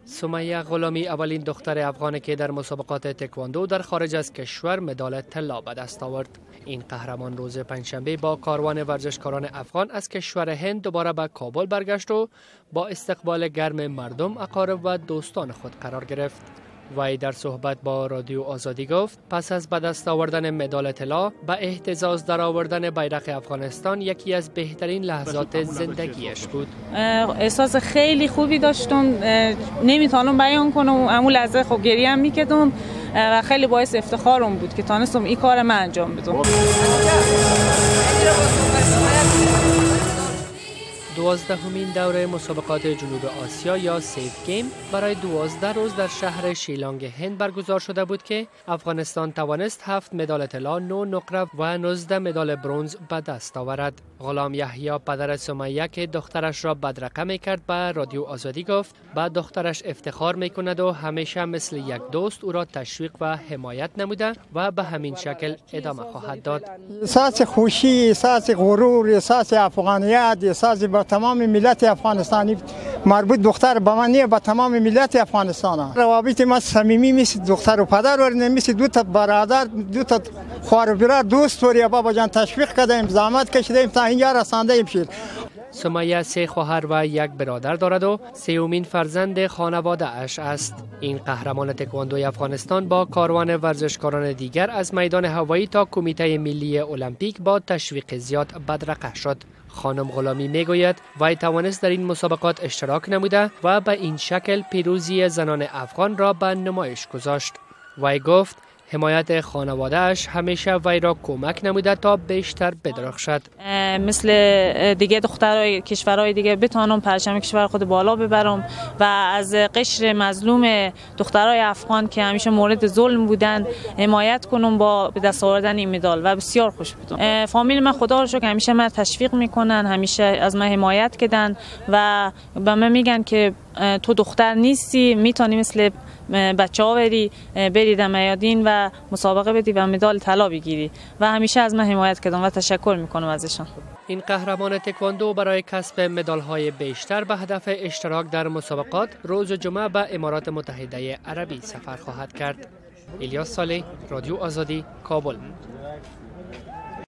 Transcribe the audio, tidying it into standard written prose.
سمیه غلامی اولین دختر افغانی که در مسابقات تکواندو در خارج از کشور مدال طلا به دست آورد. این قهرمان روز پنجشنبه با کاروان ورزشکاران افغان از کشور هند دوباره به کابل برگشت و با استقبال گرم مردم، اقارب و دوستان خود قرار گرفت. وی در صحبت با رادیو آزادی گفت پس از به دست آوردن مدال طلا به اهتزاز در آوردن بیرق افغانستان یکی از بهترین لحظات زندگیش بود. احساس خیلی خوبی داشتم، نمیتونم بیان کنم. اون لحظه خب گریه هم میکردم و خیلی باعث افتخارم بود که تونستم این کار من انجام بدم. 12مین دوره مسابقات جنوب آسیا یا سیف گیم برای 12 روز در شهر شیلانگ هند برگزار شده بود که افغانستان توانست 7 مدال طلا، 9 نقره و 19 مدال برنز به دست آورد. غلام یحیی پدر سمیه که دخترش را بدرقه میکرد به رادیو آزادی گفت به دخترش افتخار میکند و همیشه مثل یک دوست او را تشویق و حمایت نموده و به همین شکل ادامه خواهد داد. احساس خوشی، احساس غرور، احساس افغانیت، احساس با تمام ملت افغانستانی مربوط دختر به من نیه، به تمام ملت افغانستان. روابط ما صمیمی مثل دختر و پدر و مثل دو تا برادر، دو تا خواهر و برادر دوست وریا بابا جان تشویق کردیم، زحمت کشیدیم تا اینجا رسانده ایم. سمیه 3 خواهر و 1 برادر دارد و 3مین فرزند خانواده اش است. این قهرمان تکواندوی افغانستان با کاروان ورزشکاران دیگر از میدان هوایی تا کمیته ملی المپیک با تشویق زیاد بدرقه شد. خانم غلامی میگوید وی توانست در این مسابقات اشتراک نموده و به این شکل پیروزی زنان افغان را به نمایش گذاشت. وی گفت حمایت خانواده اش همیشه وی را کمک نموده تا بیشتر بدرخشد. مثل دیگه دخترای کشورهای دیگه بتونم پرچم کشور خود بالا ببرم و از قشر مظلوم دخترای افغان که همیشه مورد ظلم بودن حمایت کنم با به دست آوردن این مدال و بسیار خوش بودم. فامیل من خدا رو شکر همیشه من تشویق میکنن، همیشه از من حمایت کردن و به من میگن که تو دختر نیستی، میتونی مثل بچه‌ها بری در میادین و مسابقه بدی و مدال طلا بگیری و همیشه از من حمایت کردن و تشکر میکنم ازشان. این قهرمان تکواندو برای کسب مدال‌های بیشتر به هدف اشتراک در مسابقات روز جمعه به امارات متحده عربی سفر خواهد کرد. الیاس صالح، رادیو آزادی، کابل.